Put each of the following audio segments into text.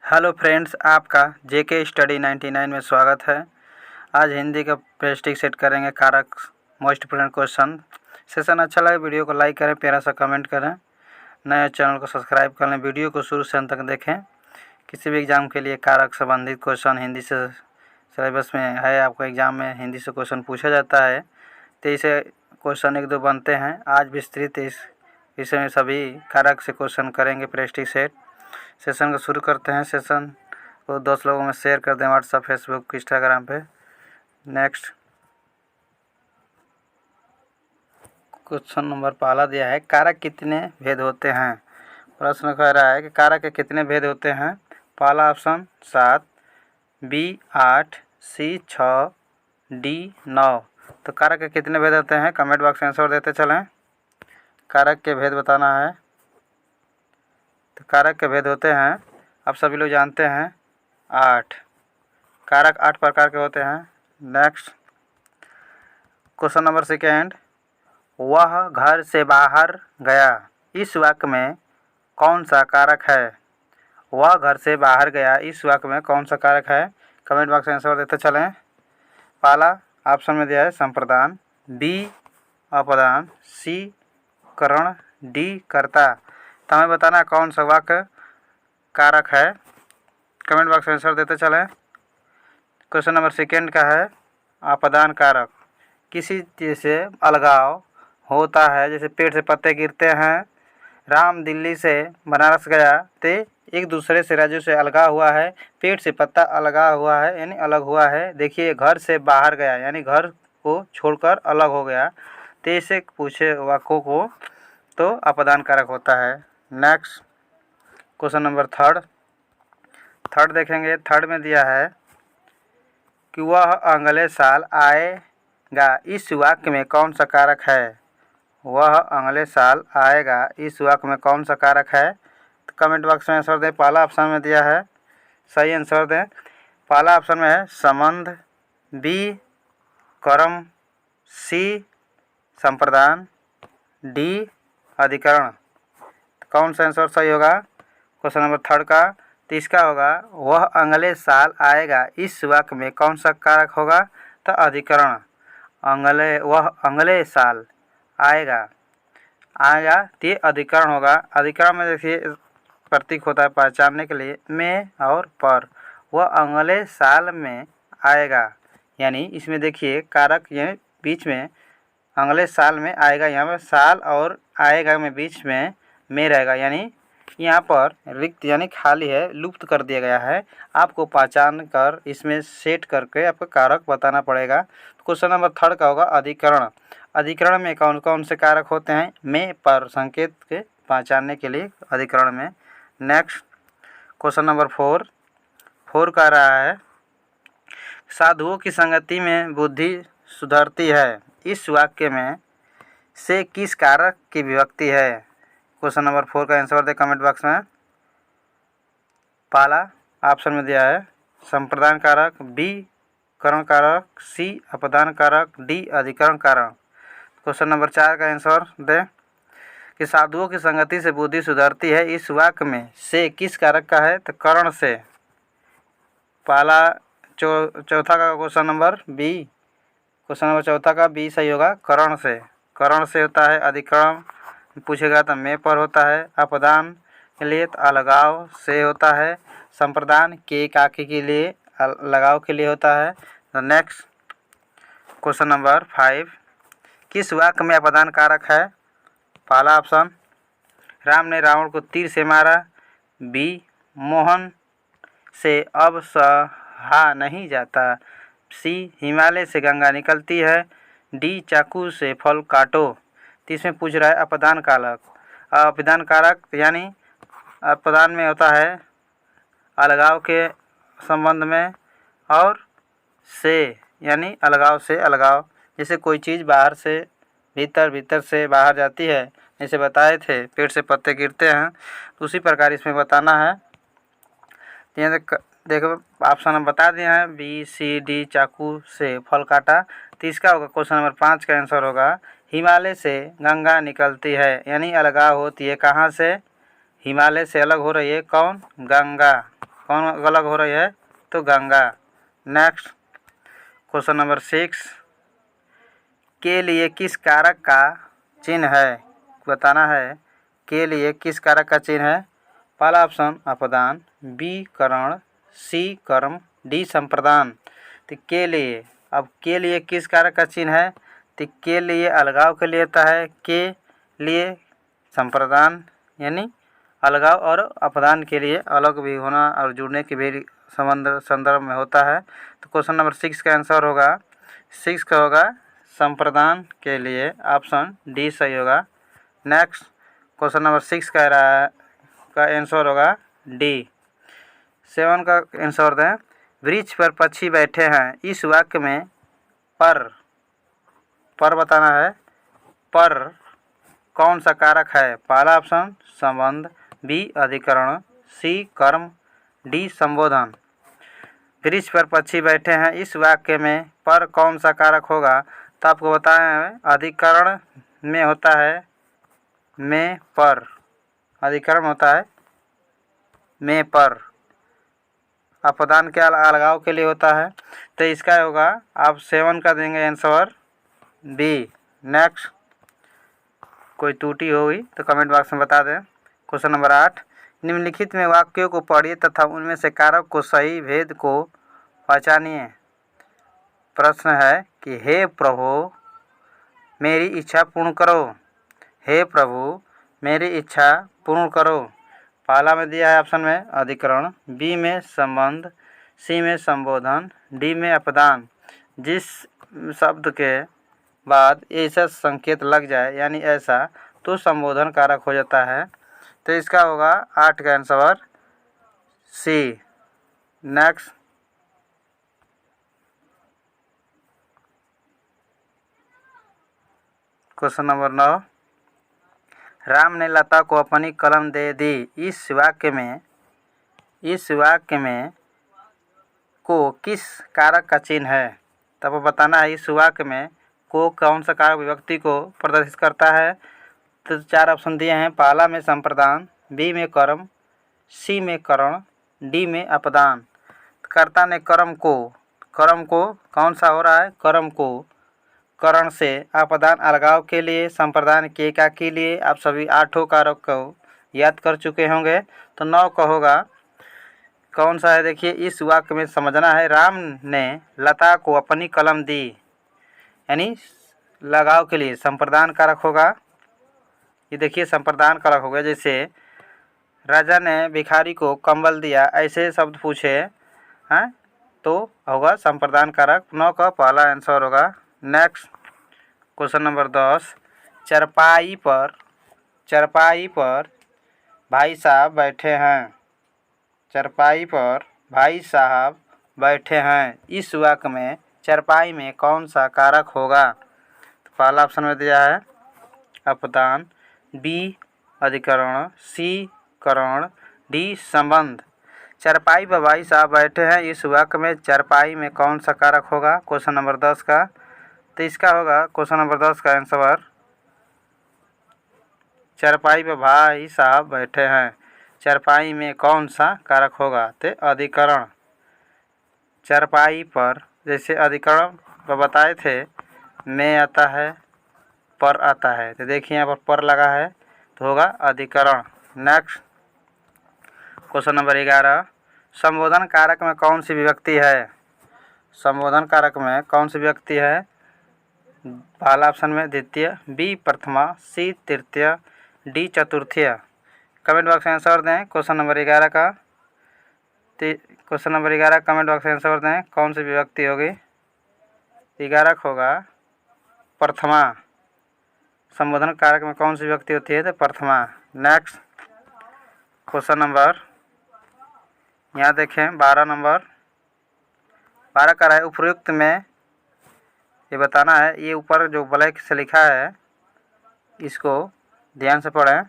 Hello friends, आपका जेके study 99 में स्वागत है। आज हिंदी का प्रेस्टिक सेट करेंगे कारक मोस्ट इंपोर्टेंट क्वेश्चन। सेशन अच्छा लगे वीडियो को लाइक करें, प्यारा सा कमेंट करें, नए चैनल को सब्सक्राइब कर लें, वीडियो को शुरू से अंत तक देखें। किसी भी एग्ज़ाम के लिए कारक संबंधित क्वेश्चन हिंदी से सिलेबस में है, आपको एग्ज़ाम में हिंदी से क्वेश्चन पूछा जाता है, तो इसे क्वेश्चन 1-2 बनते हैं। आज विस्तृत इस विषय में सभी कारक से क्वेश्चन करेंगे प्रेस्टिक सेट। सेशन को शुरू करते हैं। सेशन को 10 लोगों में शेयर कर दें, व्हाट्सएप, फेसबुक, इंस्टाग्राम पे। नेक्स्ट क्वेश्चन नंबर पहला दिया है, कारक कितने भेद होते हैं। प्रश्न कह रहा है कि कारक के कितने भेद होते हैं। पहला ऑप्शन 7, बी 8, सी 6, डी 9। तो कारक के कितने भेद होते हैं, कमेंट बॉक्स में आंसर देते चलें। कारक के भेद बताना है। तो कारक के भेद होते हैं, आप सभी लोग जानते हैं, 8। कारक 8 प्रकार के होते हैं। नेक्स्ट क्वेश्चन नंबर सेकेंड, वह घर से बाहर गया, इस वाक्य में कौन सा कारक है। वह घर से बाहर गया, इस वाक्य में कौन सा कारक है, कमेंट बॉक्स में आंसर देते चलें। पहला ऑप्शन में दिया है संप्रदान, बी अपदान, सी करण, डी कर्ता। तो हमें बताना कौन सा वाक्य कारक है, कमेंट बॉक्स में आंसर देते चलें। क्वेश्चन नंबर सेकेंड का है अपदान कारक, किसी चीज़ से अलगाव होता है, जैसे पेड़ से पत्ते गिरते हैं। राम दिल्ली से बनारस गया, तो एक दूसरे से राज्यों से अलगा हुआ है, पेड़ से पत्ता अलगा हुआ है यानी अलग हुआ है। देखिए, घर से बाहर गया यानी घर को छोड़कर अलग हो गया, तो इसे पूछे वाक्यों को तो अपदान कारक होता है। नेक्स्ट क्वेश्चन नंबर थर्ड देखेंगे। थर्ड में दिया है कि वह अगले साल आएगा, इस वाक्य में कौन सा कारक है। वह अगले साल आएगा, इस वाक्य में कौन सा कारक है, तो कमेंट बॉक्स में आंसर दें। पहला ऑप्शन में दिया है, सही आंसर दें। पहला ऑप्शन में है संबंध, बी कर्म, सी संप्रदान, डी अधिकरण। कौन सा आंसर सही होगा क्वेश्चन नंबर थर्ड का, तो इसका होगा वह अगले साल आएगा, इस वाक्य में कौन सा कारक होगा, तो अधिकरण। वह अगले साल आएगा तो अधिकरण होगा। अधिकरण में देखिए प्रतीक होता है पहचानने के लिए, में और पर। वह अगले साल में आएगा यानी इसमें देखिए कारक ये बीच में अगले साल में आएगा, यहाँ पर साल और आएगा में बीच में रहेगा, यानी यहाँ पर रिक्त यानी खाली है, लुप्त कर दिया गया है। आपको पहचान कर इसमें सेट करके आपको कारक बताना पड़ेगा। क्वेश्चन नंबर थर्ड का होगा अधिकरण। अधिकरण में कौन कौन से कारक होते हैं, में पर संकेत के पहचानने के लिए अधिकरण में। नेक्स्ट क्वेश्चन नंबर फोर कह रहा है, साधुओं की संगति में बुद्धि सुधरती है, इस वाक्य में से किस कारक की विभक्ति है। क्वेश्चन नंबर 4 का आंसर दे कमेंट बॉक्स में। पहला ऑप्शन में दिया है संप्रदान कारक, बी करण कारक, सी अपदान कारक, डी अधिकरण कारक। क्वेश्चन नंबर 4 का आंसर दें कि साधुओं की संगति से बुद्धि सुधरती है, इस वाक्य में से किस कारक का है, तो करण से। पहला चौथा का question number B, question number चौथा का बी सही होगा, करण से। करण से होता है अधिकरण, पूछेगा तो में पर होता है। अपदान के लिए तो अलगाव से होता है। संप्रदान के काके के लिए लगाव के लिए होता है। तो नेक्स्ट क्वेश्चन नंबर 5, किस वाक्य में अपदान कारक है। पहला ऑप्शन, राम ने रावण को तीर से मारा, बी मोहन से अब सहा नहीं जाता, सी हिमालय से गंगा निकलती है, डी चाकू से फल काटो। तो इसमें पूछ रहा है अपदान कारक। अपदान कारक यानी अपदान में होता है अलगाव के संबंध में, और से यानी अलगाव से अलगाव। जैसे कोई चीज़ बाहर से भीतर, भीतर से बाहर जाती है, जैसे बताए थे पेड़ से पत्ते गिरते हैं, तो उसी प्रकार इसमें बताना है। देखो ऑप्शन हम बता दिए हैं, बी सी डी चाकू से फल काटा। तो इसका होगा क्वेश्चन नंबर 5 का आंसर होगा हिमालय से गंगा निकलती है, यानी अलगाव होती है कहाँ से, हिमालय से अलग हो रही है कौन, गंगा। कौन अलग हो रही है? तो गंगा। नेक्स्ट क्वेश्चन नंबर 6 के लिए किस कारक का चिन्ह है? बताना है के लिए किस कारक का चिन्ह है। पहला ऑप्शन अपदान, बी करण, सी कर्म, डी संप्रदान। तो के लिए, अब के लिए किस कारक का चिन्ह है? तो के लिए अलगाव के लिए होता है, के लिए संप्रदान यानी अलगाव और अपदान के लिए अलग भी होना और जुड़ने के भी संदर्भ में होता है। तो क्वेश्चन नंबर 6 का आंसर होगा 6 का होगा संप्रदान के लिए, ऑप्शन डी सही होगा। नेक्स्ट क्वेश्चन नंबर 6 कह रहा है का आंसर होगा डी। 7 का आंसर दें, वृक्ष पर पक्षी बैठे हैं, इस वाक्य में पर बताना है, पर कौन सा कारक है? पहला ऑप्शन संबंध, बी अधिकरण, सी कर्म, डी संबोधन। वृक्ष पर पक्षी बैठे हैं, इस वाक्य में पर कौन सा कारक होगा? तो आपको बताएं अधिकरण में होता है में पर, अधिकरण होता है में पर, अपदान के अलगाव के लिए होता है। तो इसका होगा आप 7 का देंगे आंसर बी। नेक्स्ट कोई त्रुटि होगी तो कमेंट बॉक्स में बता दें। क्वेश्चन नंबर 8 निम्नलिखित में वाक्यों को पढ़िए तथा उनमें से कारक को सही भेद को पहचानिए। प्रश्न है कि हे प्रभु मेरी इच्छा पूर्ण करो, हे प्रभु मेरी इच्छा पूर्ण करो। पहला में दिया है ऑप्शन में अधिकरण, बी में संबंध, सी में संबोधन, डी में अपदान। जिस शब्द के बाद ऐसा संकेत लग जाए यानी ऐसा, तो संबोधन कारक हो जाता है। तो इसका होगा 8 का answer C. Next question number 9 Ram ने लता को अपनी कलम दे दी, इस वाक्य में को किस कारक का चिन्ह है? तब बताना है इस वाक्य में को कौन सा कारक विभक्ति को प्रदर्शित करता है। तो 4 ऑप्शन दिए हैं, पहला में संप्रदान, बी में कर्म, सी में करण, डी में अपदान। कर्ता ने कर्म को कौन सा हो रहा है? कर्म को करण से, अपदान अलगाव के लिए, संप्रदान के लिए आप सभी 8 कारक को याद कर चुके होंगे। तो 9 का होगा कौन सा है? देखिए इस वाक्य में समझना है, राम ने लता को अपनी कलम दी यानी लगाव के लिए संप्रदान कारक होगा। ये देखिए संप्रदान कारक होगा, जैसे राजा ने भिखारी को कंबल दिया, ऐसे शब्द पूछे हैं तो होगा संप्रदान कारक। 9 का पहला आंसर होगा। नेक्स्ट क्वेश्चन नंबर 10 चरपाई पर भाई साहब बैठे हैं, चरपाई पर भाई साहब बैठे हैं, इस वाक्य में चरपाई में कौन सा कारक होगा? तो पहला ऑप्शन में दिया है अपदान, बी अधिकरण, सी करण, डी संबंध। चरपाई पर भाई साहब बैठे हैं, इस वाक्य में चरपाई में कौन सा कारक होगा? क्वेश्चन नंबर 10 का। तो इसका होगा क्वेश्चन नंबर 10 का आंसर चरपाई पर भाई साहब बैठे हैं, चरपाई में कौन सा कारक होगा? तो अधिकरण। चरपाई पर जैसे अधिकरण पर बताए थे में आता है, पर आता है, तो देखिए यहाँ पर लगा है तो होगा अधिकरण। नेक्स्ट क्वेश्चन नंबर 11 संबोधन कारक में कौन सी विभक्ति है? संबोधन कारक में कौन सी विभक्ति है? पहला ऑप्शन में द्वितीय, बी प्रथमा, सी तृतीय, डी चतुर्थीय। कमेंट बॉक्स में आंसर दें क्वेश्चन नंबर 11 का। क्वेश्चन नंबर 11 कमेंट बॉक्स में आंसर दें कौन सी विभक्ति होगी? 11 होगा प्रथमा। संबोधन कारक में कौन सी विभक्ति होती है? तो प्रथमा। नेक्स्ट क्वेश्चन नंबर यहाँ देखें 12 नंबर 12 का है उपयुक्त में ये बताना है। ये ऊपर जो ब्लैक से लिखा है इसको ध्यान से पढ़ें।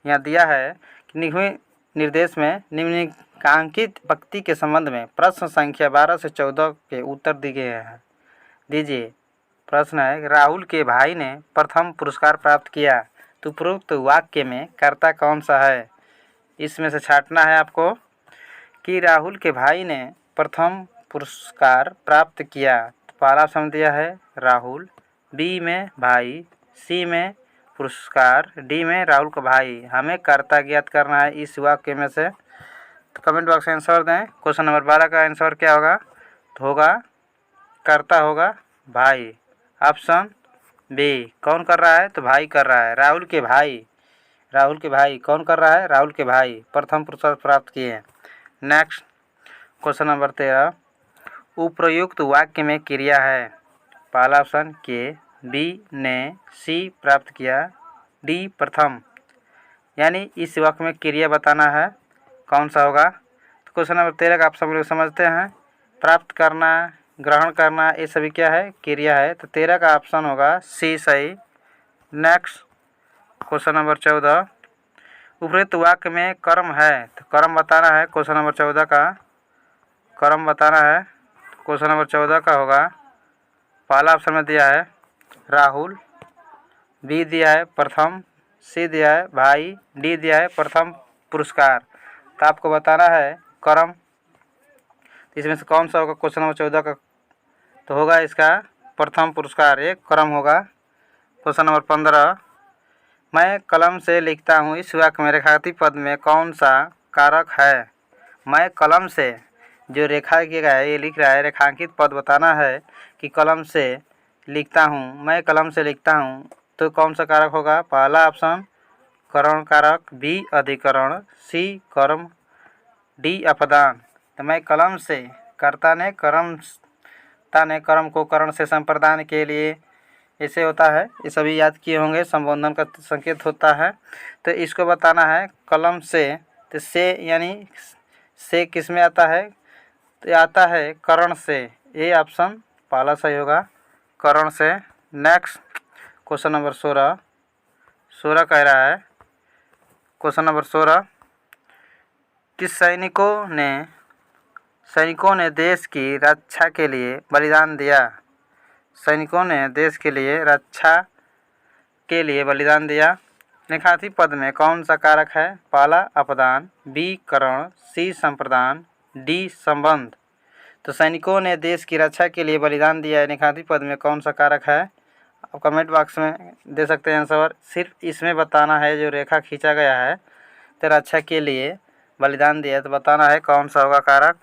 यहाँ दिया है कि निम्न निर्देश में निम्नलिखित पंक्ति के संबंध में प्रश्न संख्या 12 से 14 के उत्तर दिए हैं। दीजिए। प्रश्न है राहुल के भाई ने प्रथम पुरस्कार प्राप्त किया, तो उपरोक्त वाक्य में कर्ता कौन सा है? इसमें से छांटना है आपको। कि राहुल के भाई ने प्रथम पुरस्कार प्राप्त किया। तो पहला ऑप्शन दिया है राहुल, बी में भाई, सी में पुरस्कार, डी में राहुल का भाई। हमें कर्ता ज्ञात करना है इस वाक्य में से। तो कमेंट बॉक्स में आंसर दें। क्वेश्चन नंबर 12 का आंसर क्या होगा? तो होगा कर्ता होगा भाई। Option B. कौन कर रहा है? तो भाई कर रहा है, राहुल के भाई। राहुल के भाई कौन कर रहा है? राहुल के भाई प्रथम पुरस्कार प्राप्त किए। नेक्स्ट क्वेश्चन नंबर 13, उपर्युक्त वाक्य में क्रिया है। पहला ऑप्शन के, बी ने, सी प्राप्त किया, डी प्रथम। यानी इस वाक्य में क्रिया बताना है, कौन सा होगा? तो क्वेश्चन नंबर 13 का आप सब लोग समझते हैं, प्राप्त करना, ग्रहण करना, ये सभी क्या है? क्रिया है। तो 13 का ऑप्शन होगा सी सही। नेक्स्ट क्वेश्चन नंबर 14, उपरोक्त वाक्य में कर्म है। तो कर्म बताना है क्वेश्चन नंबर 14 का, कर्म बताना है। क्वेश्चन नंबर 14 का होगा, पहला ऑप्शन में दिया है राहुल, बी दिया है प्रथम, सी दिया है भाई, डी दिया है प्रथम पुरस्कार। तो आपको बताना है कर्म, इसमें से कौन सा होगा क्वेश्चन नंबर 14 का? तो होगा इसका प्रथम पुरस्कार, एक कर्म होगा। क्वेश्चन नंबर 15, मैं कलम से लिखता हूँ, इस वाक्य में रेखांकित पद में कौन सा कारक है? मैं कलम से, जो रेखा किया गया है ये लिख रहा है, रेखांकित पद बताना है कि कलम से लिखता हूँ, मैं कलम से लिखता हूँ। तो कौन सा कारक होगा? पहला ऑप्शन करण कारक, बी अधिकरण, सी कर्म, डी अपदान। तो मैं कलम से, कर्ता ने कर्म को करण से संप्रदान के लिए ऐसे होता है, ये सभी याद किए होंगे, संबोधन का संकेत होता है। तो इसको बताना है कलम से। तो से यानी से किस में आता है? तो आता है करण से, ये ऑप्शन पहला सही होगा, करण से। नेक्स्ट क्वेश्चन नंबर 16 कह रहा है, क्वेश्चन नंबर 16 कि सैनिकों ने देश की रक्षा के लिए बलिदान दिया। सैनिकों ने देश के लिए रक्षा के लिए बलिदान दिया। रेखांकित पद में कौन सा कारक है? पहला अपदान, बी करण, सी संप्रदान, डी संबंध। तो सैनिकों ने देश की रक्षा के लिए बलिदान दिया है, रेखांकित पद में कौन सा कारक है? आप कमेंट बॉक्स में दे सकते हैं आंसर। सिर्फ इसमें बताना है, जो रेखा खींचा गया है तो रक्षा के लिए बलिदान दिया, तो बताना है कौन सा होगा कारक।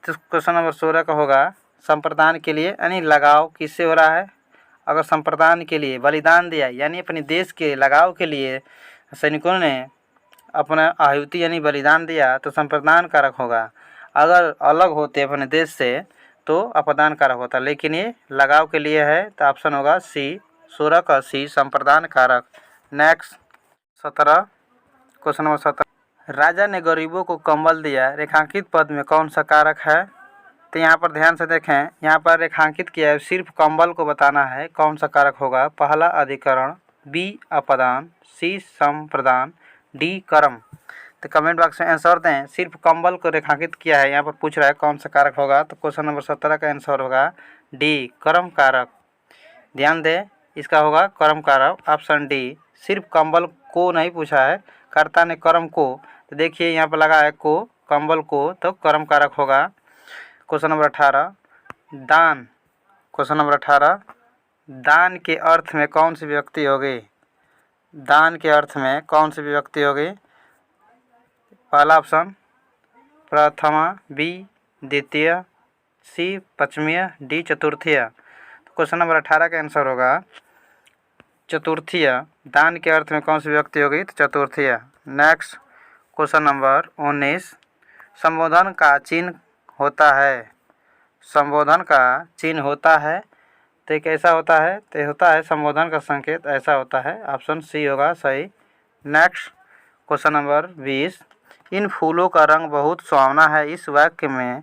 तो क्वेश्चन नंबर 16 का होगा संप्रदान के लिए, यानी लगाव किससे हो रहा है? अगर संप्रदान के लिए बलिदान दिया यानी अपने देश के लगाव के लिए सैनिकों ने अपना आहुति यानी बलिदान दिया, तो संप्रदान कारक होगा। अगर अलग होते अपने देश से तो अपदान कारक होता, लेकिन ये लगाव के लिए है, तो ऑप्शन होगा सी, 16 का सी संप्रदान कारक। नेक्स्ट 17, क्वेश्चन नंबर 17, राजा ने गरीबों को कंबल दिया, रेखांकित पद में कौन सा कारक है? तो यहाँ पर ध्यान से देखें, यहाँ पर रेखांकित किया है, सिर्फ कंबल को बताना है कौन सा कारक होगा। पहला अधिकरण, बी अपदान, सी संप्रदान, डी कर्म। तो कमेंट बॉक्स में आंसर दें। सिर्फ कंबल को रेखांकित किया है, यहाँ पर पूछ रहा है कौन सा कारक होगा। तो क्वेश्चन नंबर 17 का आंसर होगा डी कर्म कारक। ध्यान दें, इसका होगा कर्म कारक, ऑप्शन डी। सिर्फ कंबल को नहीं पूछा है, कर्ता ने कर्म को, तो देखिए यहाँ पर लगा है को, कंबल को, तो कर्म कारक होगा। क्वेश्चन नंबर 18, दान। क्वेश्चन नंबर 18, दान के अर्थ में कौन सी विभक्ति होगी? दान के अर्थ में कौन सी विभक्ति होगी? पहला ऑप्शन प्रथमा, बी द्वितीय, सी पंचमीय, डी चतुर्थीय। तो क्वेश्चन नंबर 18 का आंसर होगा चतुर्थीय। दान के अर्थ में कौन सी विभक्ति होगी? तो चतुर्थीय। नेक्स्ट क्वेश्चन नंबर 19, संबोधन का चिन्ह होता है। संबोधन का चिन्ह होता है, तो एक ऐसा होता है, तो होता है संबोधन का संकेत ऐसा होता है, ऑप्शन सी होगा सही। नेक्स्ट क्वेश्चन नंबर 20, इन फूलों का रंग बहुत सुहावना है, इस वाक्य में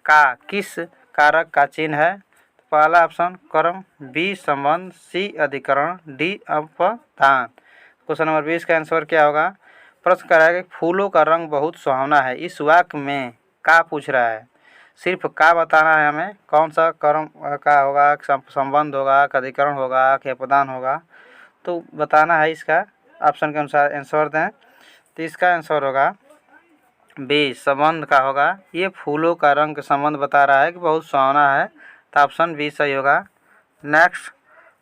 का किस कारक का चिन्ह है? पहला ऑप्शन कर्म, बी संबंध, सी अधिकरण, डी अपदान। क्वेश्चन नंबर 20 का आंसर क्या होगा? प्रश्न कर रहा है कि फूलों का रंग बहुत सुहावना है, इस वाक्य में का पूछ रहा है। सिर्फ का बताना है हमें, कौन सा कर्म का होगा, संबंध होगा, अधिकरण होगा कि अपदान होगा, तो बताना है। इसका ऑप्शन के अनुसार आंसर दें। तो इसका आंसर होगा बी संबंध का होगा। ये फूलों का रंग के संबंध बता रहा है कि बहुत सुहावना है, तो ऑप्शन बी सही होगा। नेक्स्ट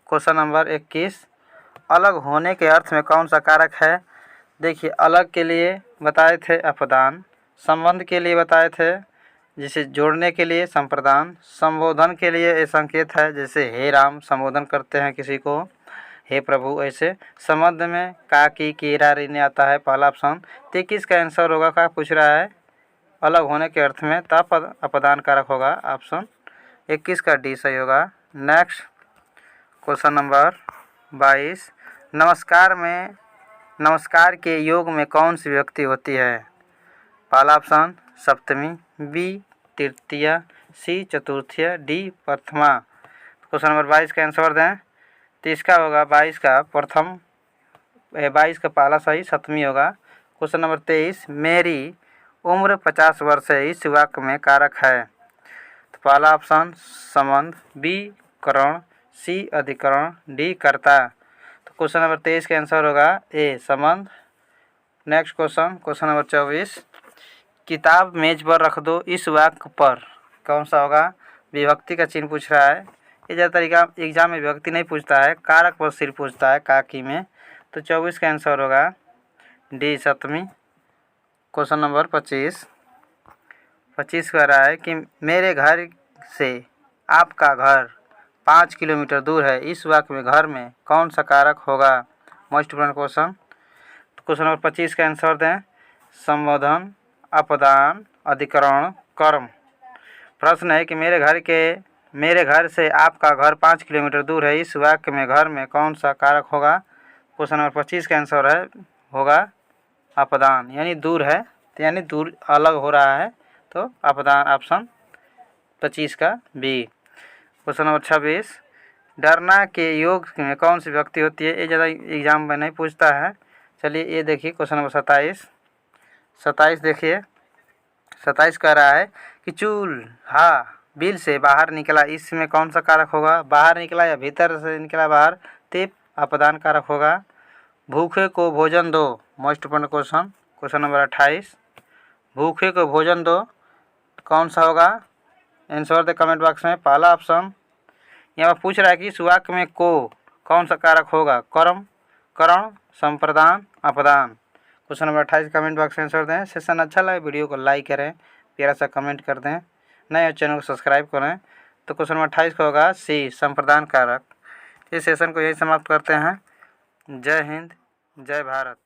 क्वेश्चन नंबर 21, अलग होने के अर्थ में कौन सा कारक है। देखिए, अलग के लिए बताए थे अपदान, संबंध के लिए बताए थे जिसे जोड़ने के लिए संप्रदान, संबोधन के लिए ये संकेत है जैसे हे राम संबोधन करते हैं किसी को, हे प्रभु, ऐसे। संबंध में का की रा री ने आता है, पहला ऑप्शन। तो किसका आंसर होगा, क्या पूछ रहा है, अलग होने के अर्थ में तब अपदान कारक होगा, ऑप्शन 21 का डी सही होगा। नेक्स्ट क्वेश्चन नंबर 22, नमस्कार के योग में कौन सी विभक्ति होती है। पहला ऑप्शन सप्तमी, बी तृतीया, सी चतुर्थीय, डी प्रथमा। क्वेश्चन नंबर 22 का आंसर दें, तो इसका होगा 22 का प्रथम, 22 का पहला सही सप्तमी होगा। क्वेश्चन नंबर 23, मेरी उम्र 50 वर्ष है, इस वाक्य में कारक है। तो पहला ऑप्शन संबंध, बी करण, सी अधिकरण, डी कर्ता। तो क्वेश्चन नंबर 23 का आंसर होगा ए संबंध। नेक्स्ट क्वेश्चन नंबर 24, किताब मेज पर रख दो, इस वाक्य पर कौन सा होगा। विभक्ति का चिन्ह पूछ रहा है। ये ज़्यादातर एग्जाम में विभक्ति नहीं पूछता है, कारक पर सिर्फ पूछता है काकी में। तो 24 का आंसर होगा डी सप्तमी। क्वेश्चन नंबर 25 कह रहा है कि मेरे घर से आपका घर 5 किलोमीटर दूर है, इस वाक्य में घर में कौन सा कारक होगा। Most important question. Question number 25 का आंसर दें, संबोधन, अपदान, अधिकरण, कर्म। प्रश्न है कि मेरे घर से आपका घर 5 किलोमीटर दूर है, इस वाक्य में घर में कौन सा कारक होगा। क्वेश्चन नंबर 25 का आंसर होगा अपदान, यानी दूर है, तो यानी दूर अलग हो रहा है, तो अपदान ऑप्शन 25 का बी। क्वेश्चन नंबर 26, डरना के योग में कौन सी विभक्ति होती है। ये ज़्यादा एग्जाम में नहीं पूछता है। चलिए ये देखिए क्वेश्चन नंबर 27 देखिए, 27 कह रहा है कि चूल्हा बिल से बाहर निकला, इसमें कौन सा कारक होगा। बाहर निकला या भीतर से निकला बाहर, ते अपदान कारक होगा। भूखे को भोजन दो, मोस्ट इंपोर्टेंट क्वेश्चन नंबर 28, भूखे को भोजन दो कौन सा होगा। आंसर दे कमेंट बॉक्स में। पहला ऑप्शन, यहाँ पर पूछ रहा है कि इस वाक्य में को कौन सा कारक होगा, कर्म, करण, संप्रदान, अपदान। क्वेश्चन नंबर 28 कमेंट बॉक्स में आंसर दें। सेशन अच्छा लगे वीडियो को लाइक करें, प्यारा सा कमेंट कर दें, नए चैनल को सब्सक्राइब करें। तो क्वेश्चन नंबर 28 का होगा सी संप्रदान कारक। इस सेशन को यही समाप्त करते हैं। जय हिंद, जय भारत।